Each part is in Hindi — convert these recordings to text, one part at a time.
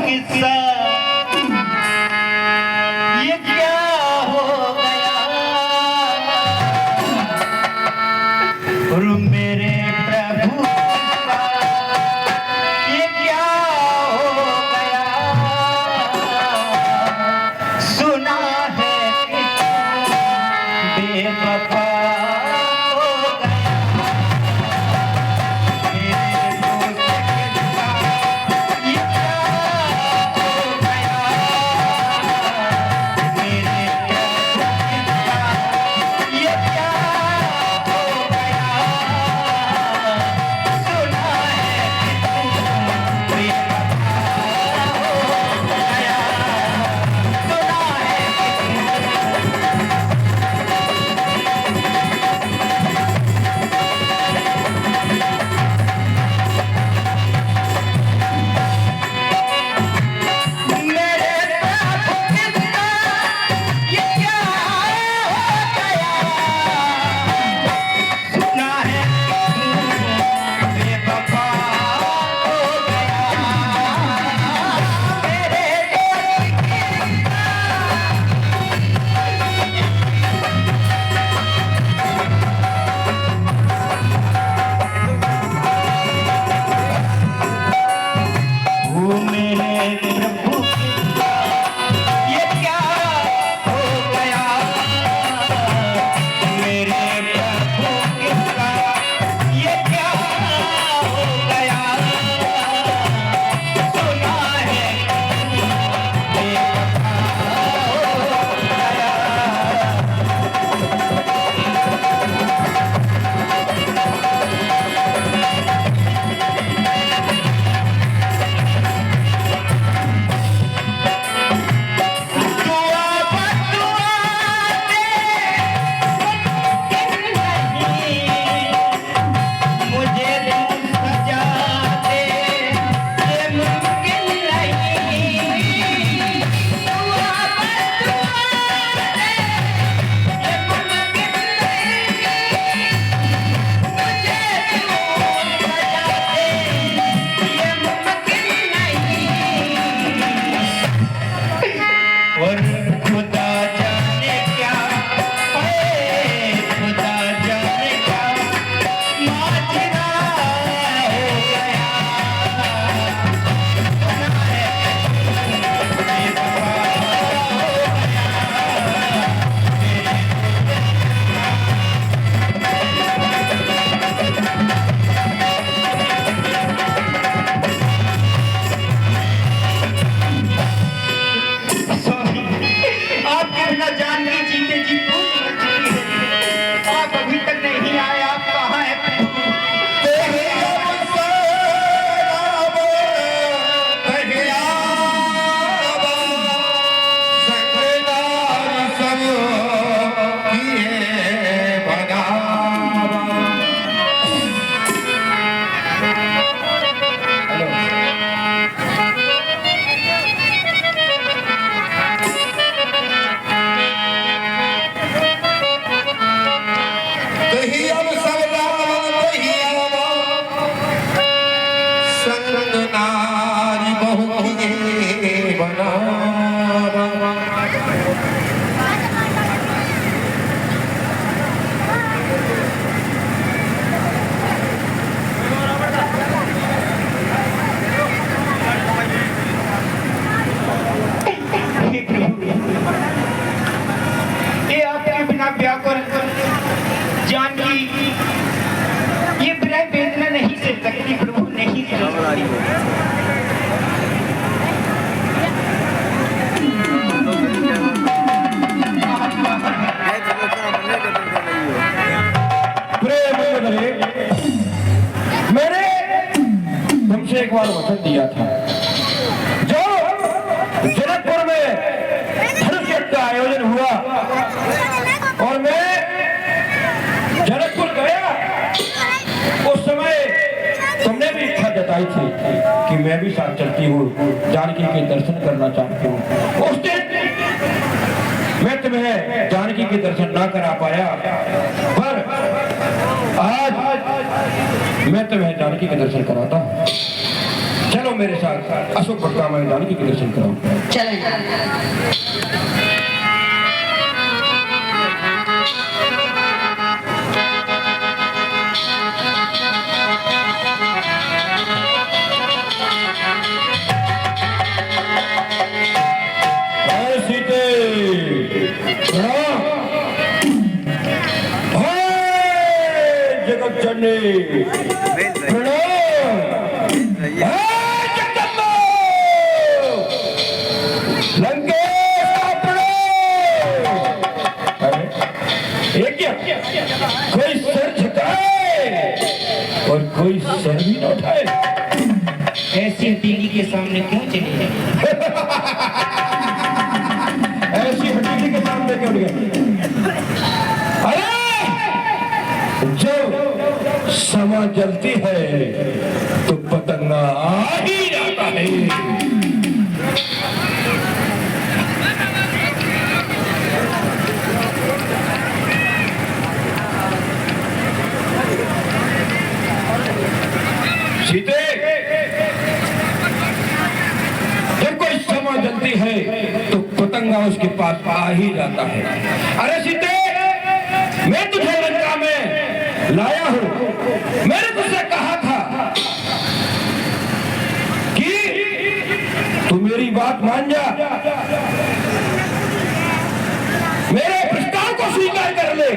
किस्सा ये क्या हो गया और मेरे प्रभु किस्सा ये क्या हो गया सुना है कि बेवफा एक बार वचन दिया था, जो जनकपुर में धनुष यज्ञ का आयोजन हुआ और मैं जनकपुर गया, उस समय तुमने भी इच्छा जताई थी कि मैं भी साथ चलती हूँ, जानकी के दर्शन करना चाहती हूँ। उस दिन मैं तुम्हें जानकी के दर्शन ना करा पाया, पर आज मैं तुम्हें जानकी के दर्शन कराता हूँ। चलो मेरे साथ अशोक भट्ट रामायण जानकी के दर्शन कराओ। चलें। सीते जगत जननी कोई सर झुकाए और कोई सर भी न उठाए। ऐसी हथेली के सामने क्यों चले? ऐसी हथेली के सामने क्यों गए? अरे जब समा जलती है तो पतंगा आ ही जाता है। सीते जब कोई समा जलती है तो पतंगा उसके पास आ ही जाता है। अरे सीते मैं तुझे लंका में लाया हूं। मैंने तुझसे कहा था कि तू मेरी बात मान जा, मेरे प्रस्ताव को स्वीकार कर ले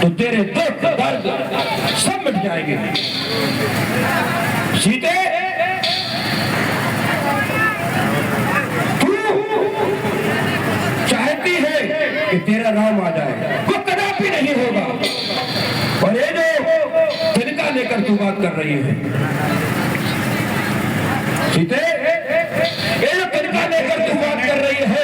तो तेरे दुख दर्द सब मिट जाएंगे। सीते तू चाहती है कि तेरा नाम आ जाए, वो कदापि नहीं होगा। और ये जो तिनका लेकर तू बात कर रही है सीते, ये जो तिनका लेकर तू बात कर रही है,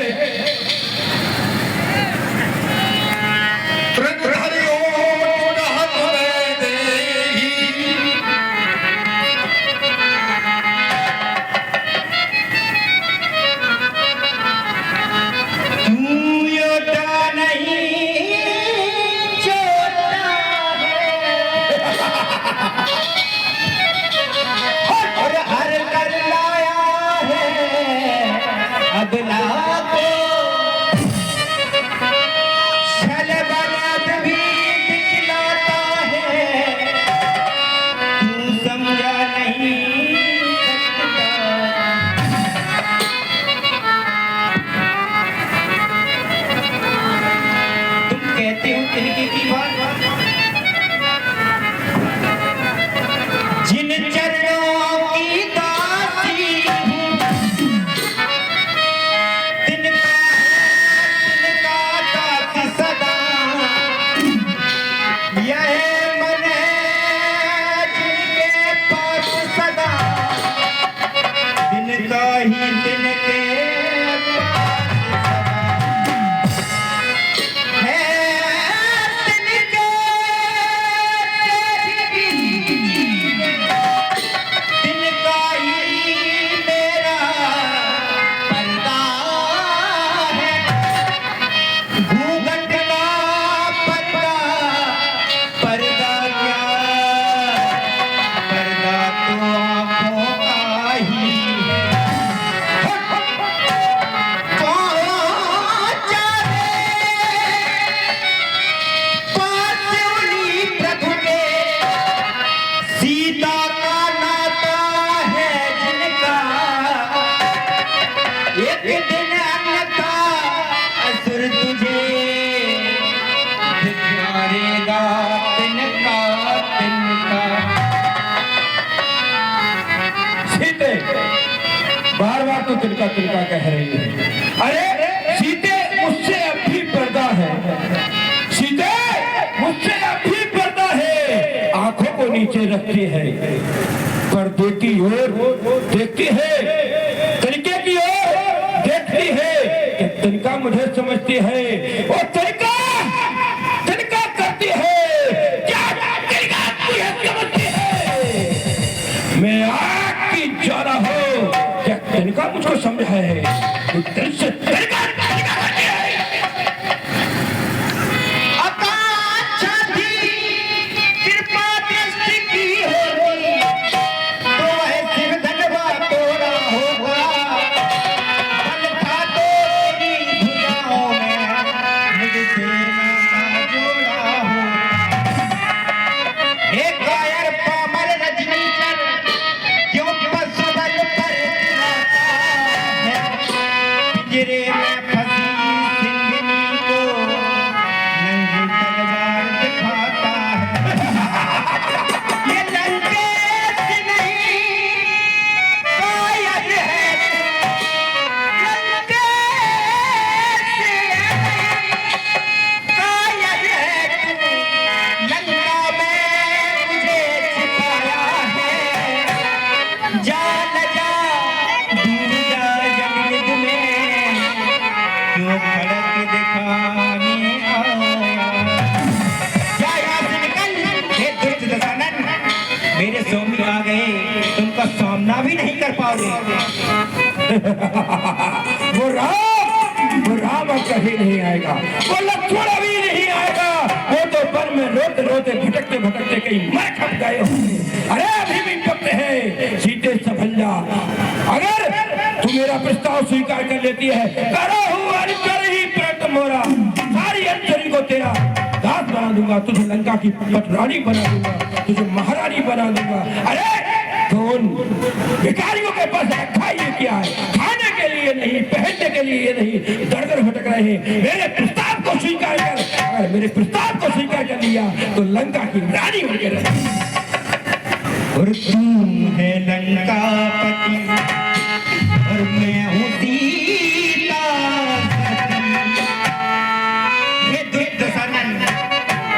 बार बार तो तिनका तिनका कह रही है। अरे सीते मुझसे अब भी पर्दा है, सीते मुझसे अब भी पर्दा है। आंखों को नीचे रखती है, पर्दे की ओर देखती है, तिनके की ओर देखती है कि तिनका मुझे समझती है और तिनका तिनका करती है। क्या तिनका मुझे समझती है? मैं आग की ज्वाला हूं, क्या तिनका मुझको समझ है? दिल से तिनका करती है। कृपा दृष्टि की होगी तो वह सिरधन पाओगे। वो राम अब कहीं नहीं आएगा, वो लक्ष्मण अभी नहीं आएगा, वो तो वन में रोते रोते भटकते भटकते कहीं मर खप गए होंगे। अरे अभी भी वक्त है, सीते संभल जा। अगर तू मेरा प्रस्ताव स्वीकार कर लेती है, करो हूँ अंतर ही प्रत मोरा, सारी अंतरी को तेरा दास बना दूंगा, तुझे लंका की पटरानी बना दूंगा, तुझे महारानी बना दूंगा। अरे कौन भिखारियों के पास रखा ये क्या है, खाने के लिए नहीं, पहनने के लिए नहीं, दर दर भटक रहे हैं। मेरे प्रस्ताव को स्वीकार कर, अगर मेरे प्रस्ताव को स्वीकार कर लिया तो लंका की रानी बन के रहे। और तू है लंकापति और मैं हूँ सीता सती। ये दुष्ट सनन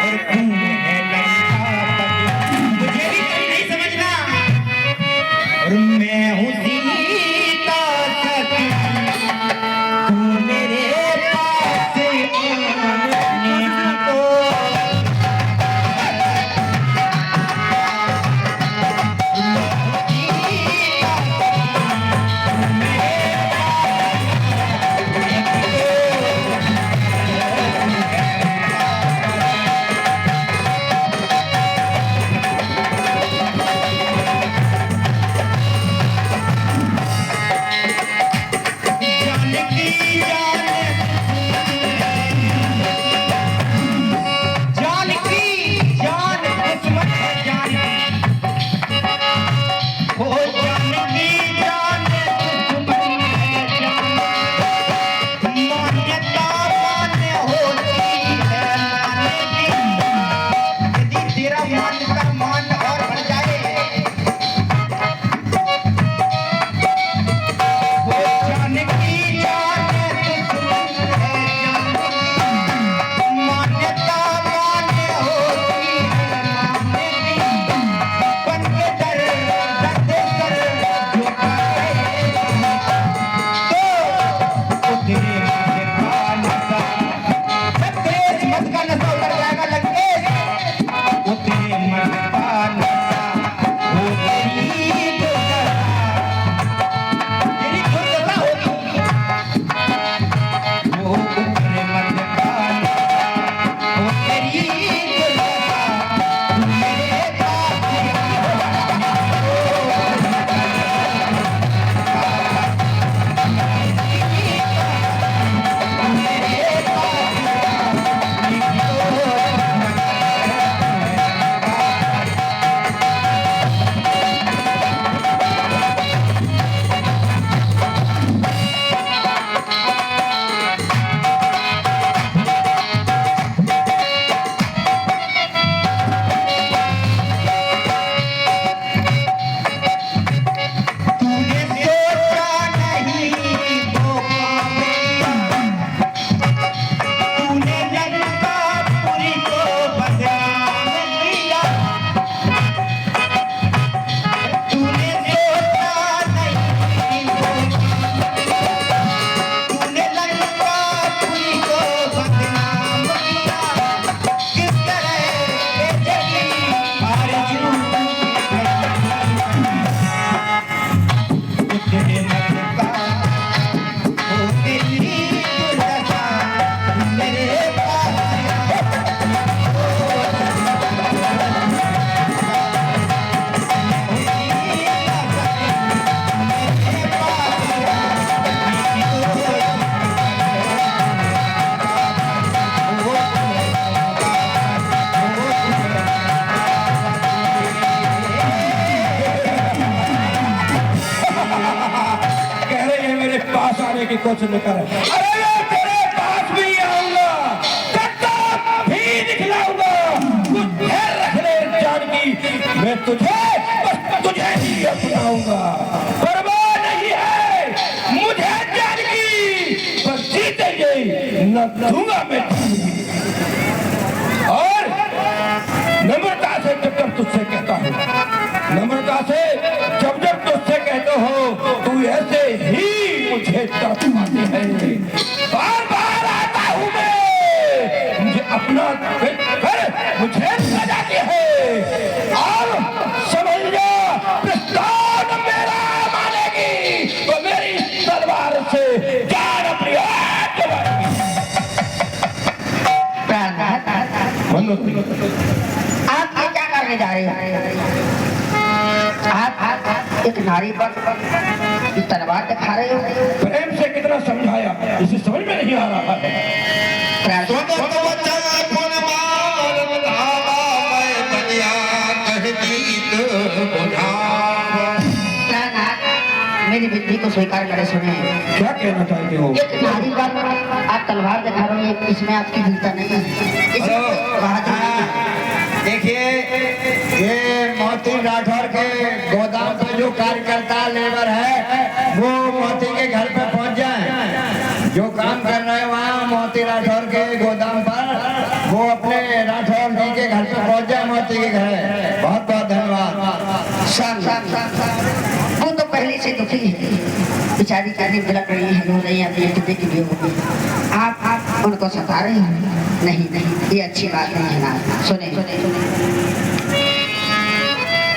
और तू है लंकापति, मुझे भी कहीं नहीं समझना। और मैं हूँ सीता सती, तू मेरे पास आने को। की कोशिश कर, अरे मैं तेरे पास भी आऊंगा, भी दिखलाऊंगा, कुछ ध्यान रख ले जानकी, मैं तुझे बस तुझे ही अपनाऊंगा, परवाह नहीं है मुझे जानकी, बस जीते ही न दूंगा मैं। और नम्रता से जब तुझसे कहता हूँ, नम्रता से जब तुझसे कहते हो, तू ऐसे ही मुझे तड़पाते हैं, बार बार आता हूँ मैं, मुझे अपना मुझे सजाती है, और समझ जा प्रस्ताव मेरा मानेगी। आप ये क्या करने जा रहे हैं? आप एक नारी पर तलवार दिखा रहे हो। प्रेम से कितना समझाया, इसे समझ में नहीं आ रहा है। मेरी विधि को स्वीकार करे। सुने, क्या कहना चाहते हो? एक नारी पर आप तलवार दिखा रहे हो, इसमें आपकी वीरता नहीं है, इसमें बहादुरी नहीं है। देखिए, ये मोती राठौर के गोदाम पे जो कार्यकर्ता लेबर है वो मोती के घर पे पहुंच जाए। जो काम कर रहे हैं वहाँ मोती राठौर के गोदाम पर, वो अपने राठौर जी के घर पे पहुंच जाए, मोती के घर। बहुत बहुत धन्यवाद। शाम वो तो पहले से दुखी है, बेचारी चारी बिलक रही है, रो रही है, अपनी कितने की भी होगी। आप उनको सता रहे हो? नहीं नहीं, ये अच्छी बात नहीं है ना। सुने सुने सुने,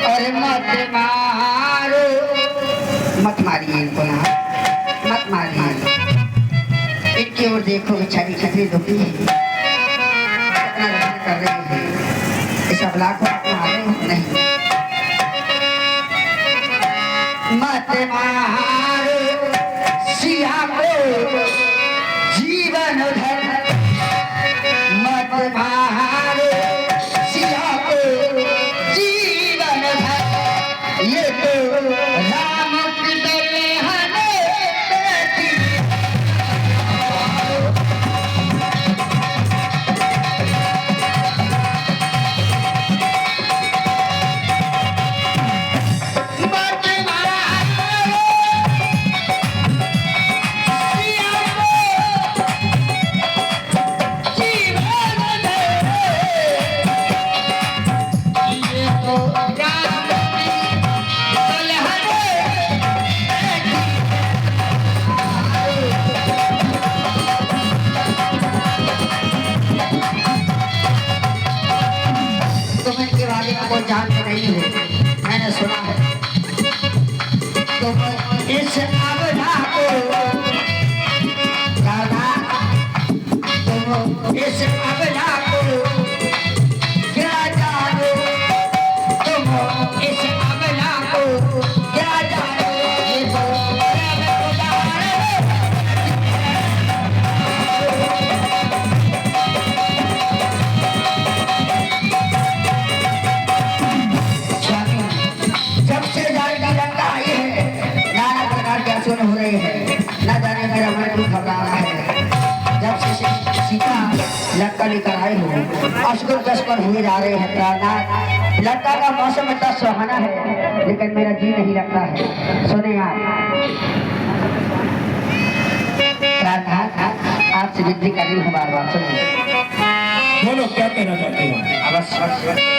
अरे मत मारो, मत मारिए इनको ना, मत मारिए। इनकी ओर देखो, बेचारी कितनी दुखी है, कितना रंग कर रही है। इस अबला को आप मारे हो? नहीं, मत मारो सिया को जीवन धर, मत मारो सिया को जीवन धर, ये तो राम की दुल्हन बेटी। को जानते नहीं हो, मैंने सुना है। तुम इस अवधा को राधा, तुम इस अवधा को क्या जानो, तुम इस अवधा को क्या जानो, ये तो हो रहे हैं। न जाने मेरा मन क्यों घबरा है। जब से सीता लड़का लेकर आए हो, अश्कुर तस्कर हुए जा रहे हैं प्राणनाथ। लड़का का मौसम इतना सुहाना है, लेकिन मेरा जी नहीं लगता है। सुने आप प्राणनाथ, आपसे विनती कर रही हूँ बार बार, सुनिए। बोलो, क्या कहना चाहते हो? अवश्य।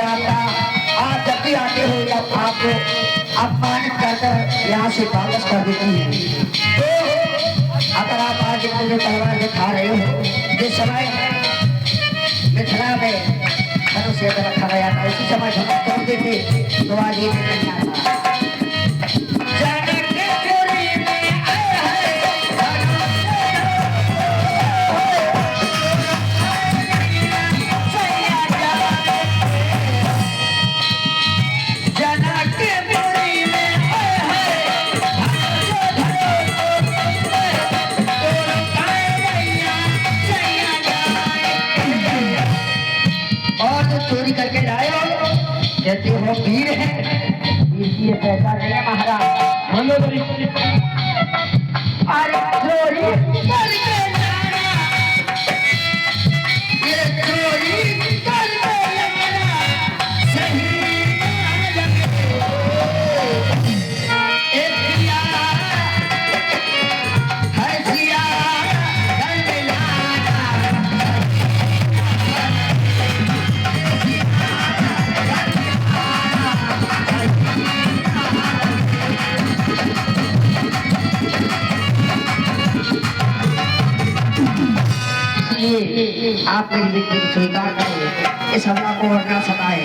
आपका आप जब भी आते हो या आपको अपमानित कर यहाँ से वापस कर देती है। तो अगर आप आज जो तलवार दिखा रहे हो जिस समय मिथिला में धनुष यज्ञ रखा गया था उसी समय धनुष तोड़ देते तो आज ये नहीं आता। चोरी करके लाए कहते हो वीर है, वीर की ये पहचान नहीं है महाराज। मंदोदरी अरे चोरी करके लाना, ये चोरी करके लाना सही ना लगे। एक दिया है दिया कर लाना। आप मेरी विनती को स्वीकार करें, इस हमला को और ना सताए।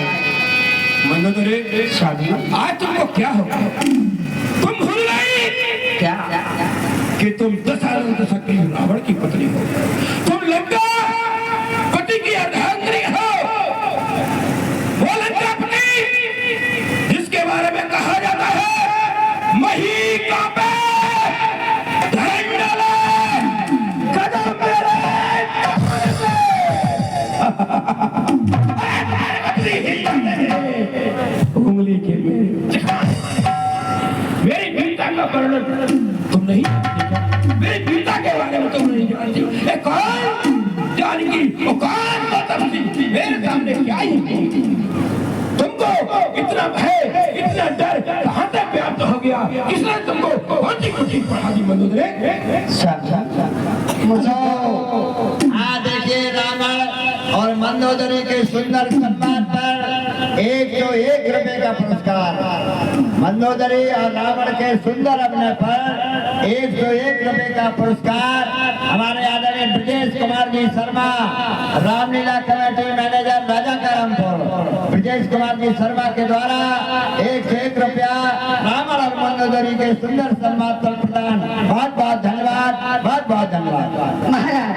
मंदोदरी शादी आज तुमको क्या हो गया? तुम भूल गई क्या कि तुम 10 अनंत शक्ति रावण की पत्नी हो। तुम लंका पति की अर्धांगिनी हो। वो लंका पति जिसके बारे में कहा जाता है मही कांपे, धर्म डाले, कदम मेरे उंगली के मेरी वीरता का वर्णन तुम नहीं जानती। मेरी वीरता के बारे में तुम नहीं जानती। ए कौन जानकी, वो कौन मतलबी मेरे सामने क्या ही बोलती। तुमको इतना भय, इतना डर कहां तक व्याप्त हो गया? किसने तुमको कौन सी कुछ पढ़ा दी? मंदोदरी देखिए रावण और मंदोदरी के सुंदर सम्मान पर 101 रुपए का पुरस्कार। मंदोदरी और रावण के सुंदर अभिनय पर 101 रुपए का पुरस्कार हमारे आदरणीय ब्रजेश कुमार जी शर्मा, रामलीला कमेटी मैनेजर राजा करमपुर, ब्रजेश कुमार जी शर्मा के द्वारा 101 रुपया रावण और मंदोदरी के सुंदर सम्मान पर प्रदान। बहुत बहुत धन्यवाद, बहुत बहुत धन्यवाद। महाराज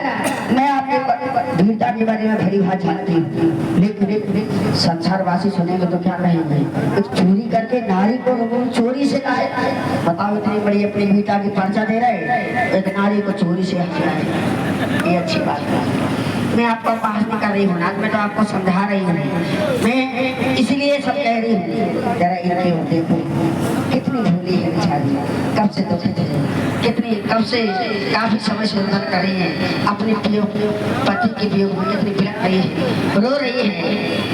मैं आपके वीरता के बारे में भली बात जानती हूँ, लेकिन संसारवासी सुनेंगे तो क्या कहेंगे? एक चोरी करके नारी को चोरी से लाए, बताओ इतनी बड़ी अपनी वीरता की पर्चा दे रहे, एक नारी को चोरी से हथियाए, ये अच्छी बात है। मैं आपको पास नहीं कर रही हूँ ना, मैं तो आपको समझा रही हूँ। मैं इसलिए सब कह रही हूँ, जरा इनके देखो कितनी भूली है बेचारी, कब से दुखित है, कितनी कब से काफी समय से उधर कर रही है, अपने पति के वियोग में कितनी बिलख रही है, रो रही है।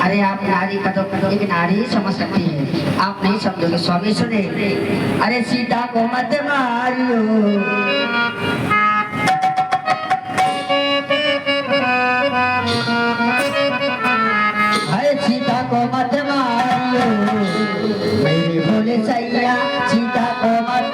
अरे आप नारी का तो एक नारी ही समझ सकती है, आप नहीं समझोगे। स्वामी सुने, अरे सीता को मत मारियो, सीता को मत मारियो, मेरे भोले सैया सीता को मत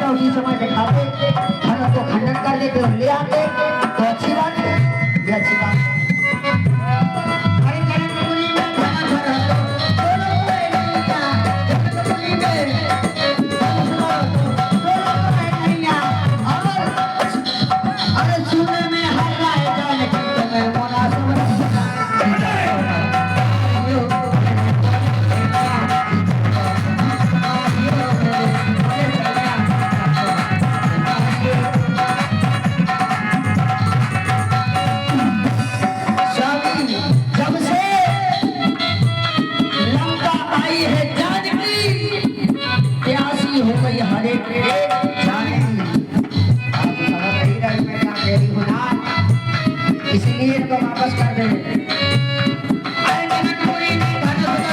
उसी समय दिखाते, धर्म को खंडन कर देते और ले आते तो अच्छी बात है, ये अच्छी बात है। कर दे। अरे जनकपुरी में धनुष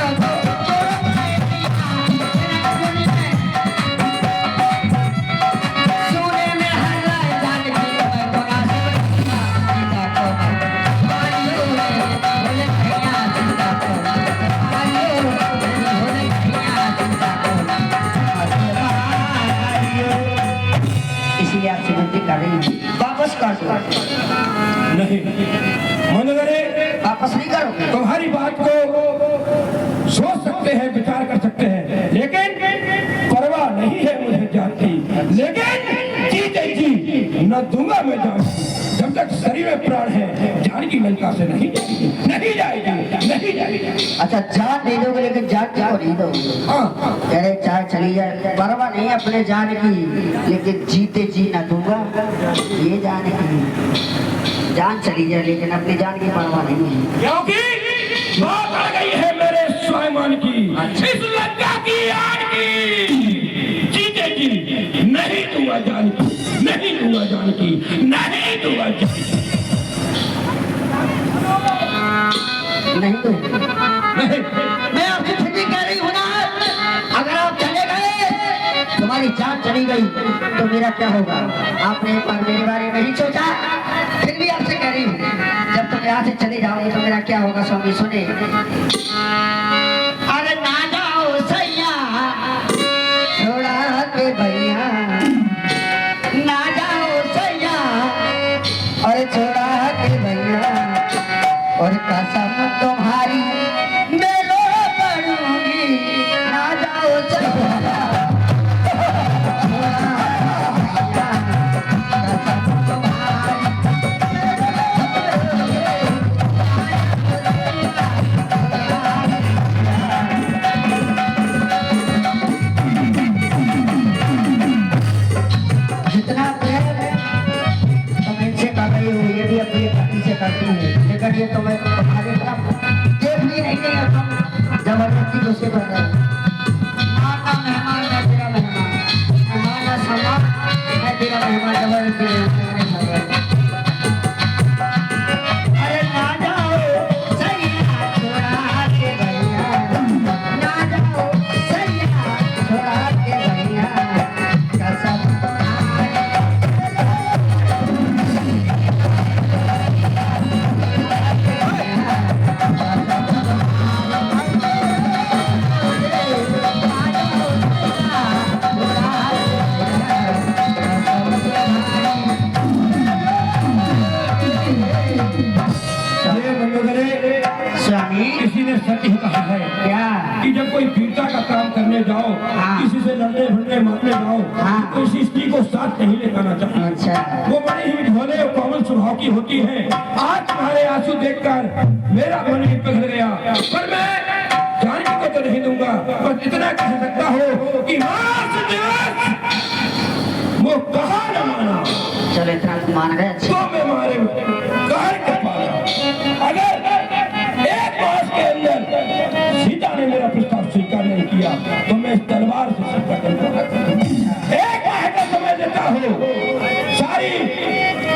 सोने में हर राय जानकी मैं बना सीता को मारियो बोले भैया सीता को मारियो बोले भैया सीता को मारियो। इसलिए आपसे विनती कर रही हूँ वापस कर दो। नहीं मनोहरे, वापस नहीं करोगे? तुम्हारी बात को सोच सकते हैं, विचार कर सकते हैं, लेकिन परवाह नहीं है मुझे जाती। लेकिन जीते जी न दूंगा मैं जान। जब तक शरीर में प्राण है जानकी लंका से नहीं जाएगी, नहीं जाएगी, नहीं जाएगी। अच्छा जान दे दोगे लेकिन जान क्या नहीं दोगे? हाँ अरे चाहे चली जाए परवाह नहीं अपने जान की, लेकिन जीते जी न दूंगा ये जान की। जान चली जाए लेकिन अपनी जान की परवाह नहीं है। क्योंकि बात आ गई है मेरे स्वाभिमान की, इस लंका की आग की। जीते जी नहीं दूंगा जानकी, नहीं दूंगा जानकी, नहीं दूंगा जानकी। नहीं तो नहीं मैं आपसे फिर भी कह रही हूँ ना, अगर आप चले गए तुम्हारी जान चली गई तो मेरा क्या होगा? आपने एक बार मेरे बारे में नहीं सोचा? फिर भी आपसे कह रही हूँ जब तुम यहाँ से चले जाओगे तो मेरा क्या होगा? स्वामी सुने। अरे ना जाओ सैया छोड़ा के भैया, ना जाओ सैया और छोड़ा के भैया, और कसम तुम्हारी मैं लो पड़ूंगी, ना जाओ सैया जितना प्रेम तुम इनसे कर रही हो ये भी अपनी पति से करती है, लेकिन ये तुम्हें तुम्हारे तरफ देख भी नहीं है। तुम जबरदस्ती दूसरे कर रहे हो। माता मेहमान मैं तेरा मेहमान, मेहमान का सम्मान मैं तेरा मेहमान, जबरदस्ती अरे ना जाओ सैया छोड़ा के भैया, ना जाओ सैया छोड़ा के भैया, कसम स्वामी किसी ने सच ही कहा है क्या? कि जब कोई वीरता का काम करने जाओ, हाँ। किसी से लड़ने भिड़ने मारने जाओ, हाँ। तो इस स्त्री को साथ नहीं ले जाना चाहिए। अच्छा वो बड़ी ही भोले और कोमल स्वभाव की होती है। आज तुम्हारे आंसू देखकर मेरा मन ही पिघल गया, पर मैं जानकी को तो नहीं दूंगा। बस इतना कह सकता हूँ कि वो कहा न माना चलो इतना तुम मान गए। अच्छी तो मैं मारे कार कर पाया। अगर एक मास के अंदर सीता ने मेरा प्रस्ताव स्वीकार नहीं किया तो मैं इस तलवार से सीता करूंगा। एक माह का समय देता हूँ, सारी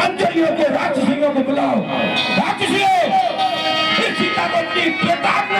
अंजलियों को राक्षसियों को बुलाओ। राक्षसियों, इस सीता को अपनी प्रताप